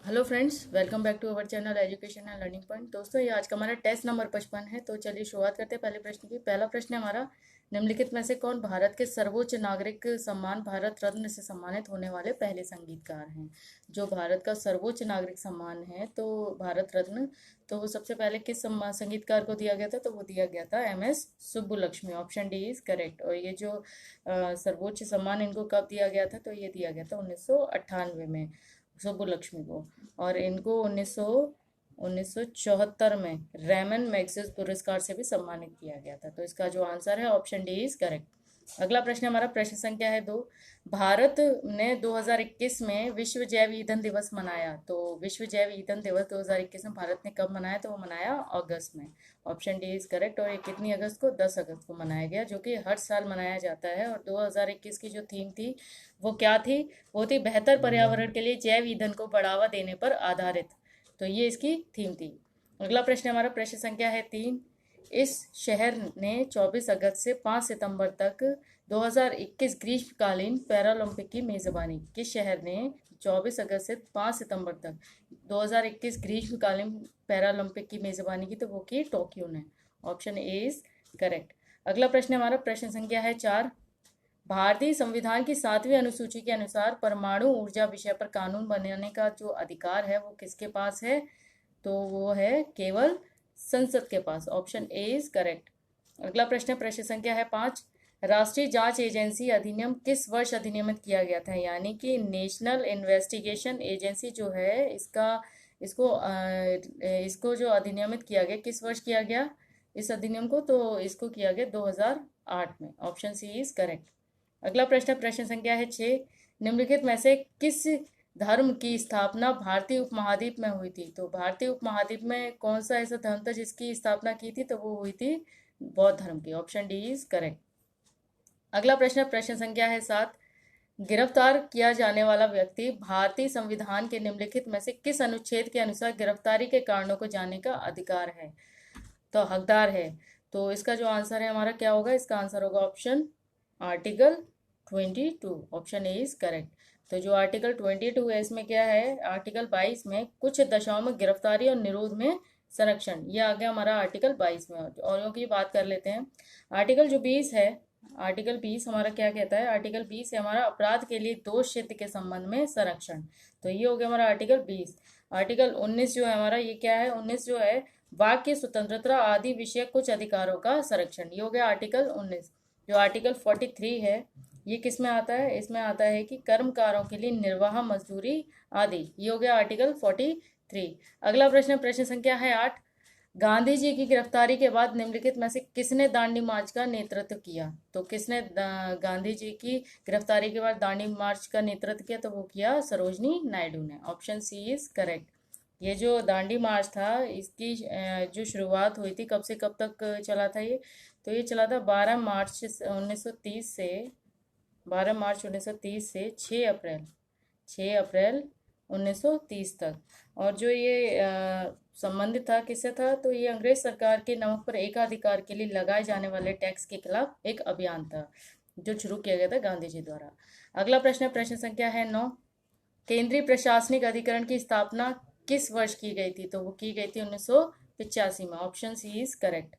Hello friends, welcome back to our channel education and learning point. दोस्तों, ये आज का हमारा टेस्ट नंबर 55 है। तो चलिए शुरुआत करते हैं पहले प्रश्न की। पहला प्रश्न है हमारा, निम्नलिखित में से कौन भारत के सर्वोच्च नागरिक सम्मान भारत रत्न से सम्मानित होने वाले पहले संगीतकार हैं। जो भारत का सर्वोच्च नागरिक सम्मान है तो भारत रत्न, तो सबसे पहले किस संगीतकार को दिया गया था? तो वो दिया गया था MS Subbulakshmi. Option D is correct. और ये जो सर्वोच्च सम्मान इनको कब दिया गया था? तो ये दिया गया था 1998 में सुब्बुलक्ष्मी को। और इनको 1974 में रैमन मैग्सेसे पुरस्कार से भी सम्मानित किया गया था। तो इसका जो आंसर है ऑप्शन डी इज करेक्ट। अगला प्रश्न हमारा प्रश्न संख्या है 2। भारत ने 2021 में विश्व जैव ईंधन दिवस मनाया। तो विश्व जैव ईंधन दिवस 2021 में भारत ने कब मनाया? तो वो मनाया अगस्त में। Option D is correct. और ये कितनी अगस्त को? 10 अगस्त को मनाया गया, जो कि हर साल मनाया जाता है। और 2021 की जो थीम थी वो क्या थी? वो थी बेहतर पर्यावरण के लिए जैव ईंधन को बढ़ावा देने पर आधारित। तो ये इसकी थीम थी। अगला प्रश्न हमारा प्रश्न संख्या है 3। इस शहर ने 24 अगस्त से 5 सितंबर तक 2021 ग्रीष्मकालीन पैरालंपिक की मेजबानी। किस शहर ने 24 अगस्त से 5 सितंबर तक 2021 ग्रीष्मकालीन पैरालंपिक की मेजबानी की? तो वो की टोक्यो ने। Option A is correct. अगला प्रश्न हमारा प्रश्न संख्या है 4। भारतीय संविधान की 7वीं अनुसूची के अनुसार परमाणु ऊर्जा विषय पर कानून बनाने का जो अधिकार है वो किसके पास है? तो वो है केवल संसद के पास। Option A is correct. अगला प्रश्न प्रश्न संख्या है 5। राष्ट्रीय जांच एजेंसी अधिनियम किस वर्ष अधिनियमित किया गया था? यानी कि नेशनल इन्वेस्टिगेशन एजेंसी जो है इसको जो अधिनियमित किया गया, किस वर्ष किया गया इस अधिनियम को? तो इसको किया गया 2008 में। Option C is correct. अगला प्रश्न प्रश्न संख्या है 6। निम्नलिखित में से किस धर्म की स्थापना भारतीय उपमहाद्वीप में हुई थी? तो भारतीय उपमहाद्वीप में कौन सा ऐसा धर्म था जिसकी स्थापना की थी? तो वो हुई थी बौद्ध धर्म की। Option D is correct. अगला प्रश्न प्रश्न संख्या है 7। गिरफ्तार किया जाने वाला व्यक्ति भारतीय संविधान के निम्नलिखित में से किस अनुच्छेद के अनुसार गिरफ्तारी के कारणों को जानने का अधिकार है, तो हकदार है? तो इसका जो आंसर है हमारा क्या होगा? इसका आंसर होगा option article 22। Option A is correct. तो जो आर्टिकल 22 है इसमें क्या है? आर्टिकल 22 में कुछ दशाओं में गिरफ्तारी और निरोध में संरक्षण, ये आ गया हमारा आर्टिकल 22 में। और की बात कर लेते हैं। आर्टिकल जो 20 है, आर्टिकल 20 हमारा क्या कहता है? आर्टिकल 20 है हमारा अपराध के लिए दोष सिद्ध के संबंध में संरक्षण। तो ये हो गया हमारा आर्टिकल 20। आर्टिकल 19 जो है हमारा, ये क्या है? 19 जो है वाक की स्वतंत्रता आदि विषय कुछ अधिकारों का संरक्षण, ये हो गया आर्टिकल 19। जो आर्टिकल 43 है ये किस में आता है? इसमें आता है कि कर्मकारों के लिए निर्वाह मजदूरी आदि, ये हो गया आर्टिकल 43। अगला प्रश्न प्रश्न संख्या है 8। गांधी जी की गिरफ्तारी के बाद निम्नलिखित में से किसने दांडी मार्च का नेतृत्व किया? तो किसने गांधी जी की गिरफ्तारी के बाद दांडी मार्च का नेतृत्व किया? तो वो किया सरोजनी नायडू ने। Option C is correct. ये जो दांडी मार्च था इसकी जो शुरुआत हुई थी कब से कब तक चला था ये? तो ये चला था 12 मार्च 1930 से 12 मार्च 1930 से 6 अप्रैल 1930 तक। और जो ये संबंधित था किससे था? तो ये अंग्रेज सरकार के नमक पर एकाधिकार के लिए लगाए जाने वाले टैक्स के खिलाफ एक अभियान था जो शुरू किया गया था गांधी जी द्वारा। अगला प्रश्न प्रश्न संख्या है 9। केंद्रीय प्रशासनिक अधिकरण की स्थापना किस वर्ष की गई थी? तो वो की गई थी 1985 में। Option C is correct.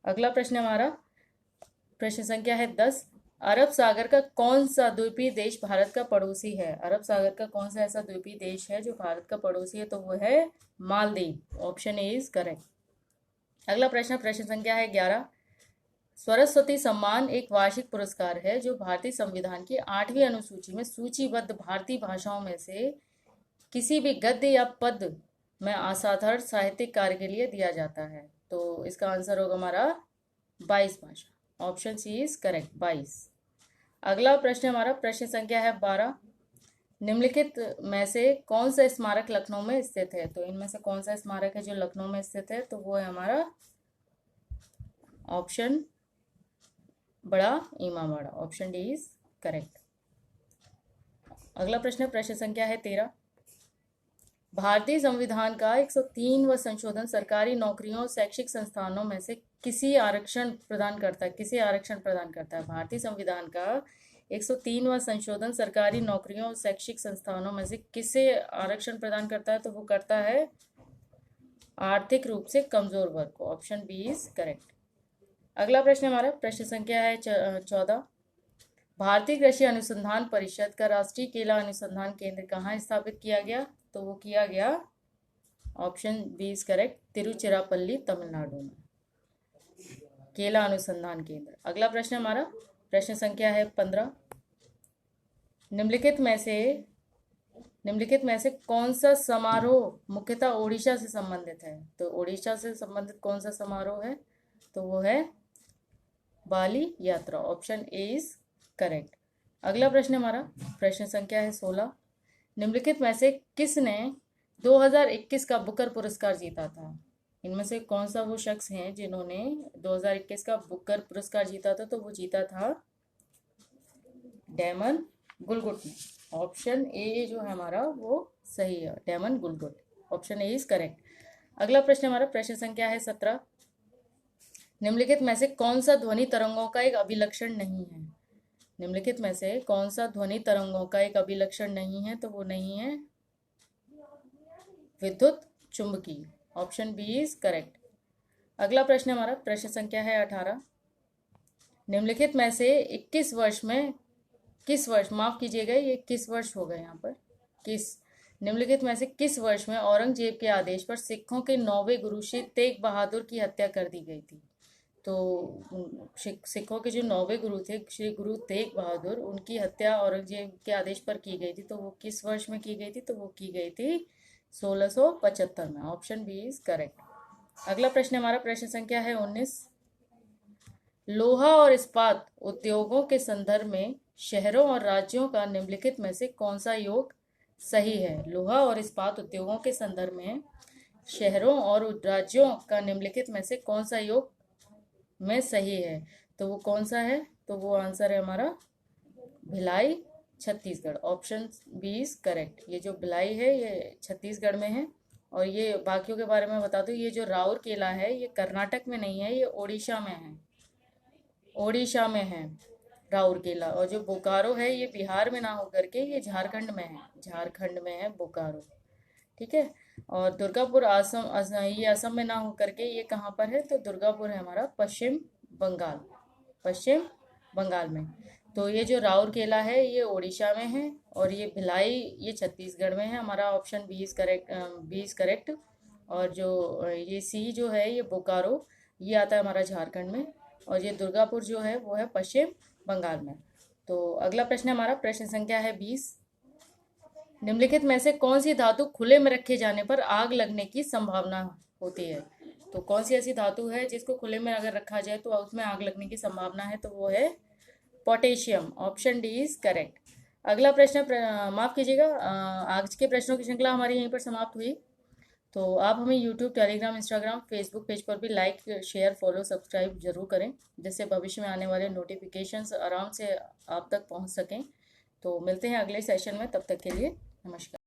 अगला प्रश्न हमारा प्रश्न संख्या है 10। अरब सागर का कौन सा द्वीपीय देश भारत का पड़ोसी है? अरब सागर का कौन सा ऐसा द्वीपीय देश है जो भारत का पड़ोसी है? तो वो है Maldives. Option A is correct. अगला प्रश्न प्रश्न संख्या है 11। सरस्वती सम्मान एक वार्षिक पुरस्कार है जो भारतीय संविधान की 8वीं अनुसूची में सूचीबद्ध भारतीय भाषाओं में से किसी भी गद्य या पद में असाधारण साहित्यिक कार्य के लिए दिया जाता है। तो इसका आंसर होगा हमारा 22 भाषा। Option C is correct, 22। अगला प्रश्न हमारा प्रश्न संख्या है 12। निम्नलिखित में से कौन सा स्मारक लखनऊ में स्थित है? तो इनमें से कौन सा स्मारक है जो लखनऊ में स्थित है? तो वो है हमारा ऑप्शन बड़ा Imambara. Option D is correct. अगला प्रश्न प्रश्न संख्या है 13। भारतीय संविधान का 103वां संशोधन सरकारी नौकरियों और शैक्षिक संस्थानों में से किसे आरक्षण प्रदान करता है? भारतीय संविधान का 103वां संशोधन सरकारी नौकरियों और शैक्षिक संस्थानों में से किसे आरक्षण प्रदान करता है? तो वो करता है आर्थिक रूप से कमजोर वर्ग को। Option B is correct. अगला प्रश्न हमारा प्रश्न संख्या है 14। भारतीय कृषि अनुसंधान परिषद का राष्ट्रीय केला अनुसंधान केंद्र कहाँ स्थापित किया गया? तो वो किया गया, option B is correct, Tiruchirappalli Tamil Nadu में केला अनुसंधान केंद्र। अगला प्रश्न हमारा प्रश्न संख्या है 15। निम्नलिखित में से कौन सा समारोह मुख्यतः ओडिशा से संबंधित है? तो ओडिशा से संबंधित कौन सा समारोह है? तो वो है बाली यात्रा। Option A is correct. अगला प्रश्न हमारा प्रश्न संख्या है 16। निम्नलिखित में से किसने 2021 का बुकर पुरस्कार जीता था? इनमें से कौन सा वो शख्स हैं जिन्होंने 2021 का बुकर पुरस्कार जीता था? तो वो जीता था डैमन गुलगुट ने। ऑप्शन ए जो है हमारा वो सही है, डैमन गुलगुट। Option A is correct. अगला प्रश्न हमारा प्रश्न संख्या है 17। निम्नलिखित में से कौन सा ध्वनि तरंगों का एक अभिलक्षण नहीं है? निम्नलिखित में से कौन सा ध्वनि तरंगों का एक अभिलक्षण नहीं है? तो वो नहीं है विद्युत चुंबकीय। Option B is correct. अगला प्रश्न हमारा प्रश्न संख्या है 18। निम्नलिखित में से 21 वर्ष में किस वर्ष, माफ कीजिएगा ये किस वर्ष हो गए यहाँ पर, निम्नलिखित में से किस वर्ष में औरंगजेब के आदेश पर सिखों के 9वें गुरु श्री तेग बहादुर की हत्या कर दी गई थी? तो सिखों के जो 9वें गुरु थे श्री गुरु तेग बहादुर, उनकी हत्या औरंगजेब के आदेश पर की गई थी। तो वो किस वर्ष में की गई थी? तो वो की गई थी 1675 में। Option B is correct. अगला प्रश्न हमारा प्रश्न संख्या है 19। लोहा और इस्पात उद्योगों के संदर्भ में शहरों और राज्यों का निम्नलिखित में से कौन सा योग सही है? लोहा और इस्पात उद्योगों के संदर्भ में शहरों और राज्यों का निम्नलिखित में से कौन सा योग में सही है? तो वो कौन सा है? तो वो आंसर है हमारा Bhilai, Chhattisgarh. Option B is correct. ये जो भिलाई है ये छत्तीसगढ़ में है। और ये बाकियों के बारे में बता दूं, ये जो राउरकेला है ये कर्नाटक में नहीं है, ये ओडिशा में है। ओडिशा में है राउरकेला। और जो बोकारो है ये बिहार में ना होकर के ये झारखंड में है, झारखंड में है बोकारो। ठीक है। और दुर्गापुर ये असम में ना होकर के ये कहाँ पर है? तो दुर्गापुर है हमारा पश्चिम बंगाल में। तो ये जो राउरकेला है ये ओडिशा में है और ये भिलाई ये छत्तीसगढ़ में है। हमारा ऑप्शन बी इज करेक्ट। और जो ये सी जो है ये बोकारो ये आता है हमारा झारखंड में, और ये दुर्गापुर जो है वो है पश्चिम बंगाल में। तो अगला प्रश्न हमारा प्रश्न संख्या है 20। निम्नलिखित में से कौन सी धातु खुले में रखे जाने पर आग लगने की संभावना होती है? तो कौन सी ऐसी धातु है जिसको खुले में अगर रखा जाए तो उसमें आग लगने की संभावना है? तो वो है potassium. Option D is correct. अगला प्रश्न माफ कीजिएगा, आज के प्रश्नों की श्रृंखला हमारी यहीं पर समाप्त हुई। तो आप हमें YouTube, Telegram, Instagram, Facebook page पर भी लाइक, शेयर, फॉलो, सब्सक्राइब जरूर करें, जिससे भविष्य में आने वाले नोटिफिकेशंस आराम से आप तक पहुंच सकें। तो मिलते हैं अगले सेशन में, तब तक के लिए नमस्कार।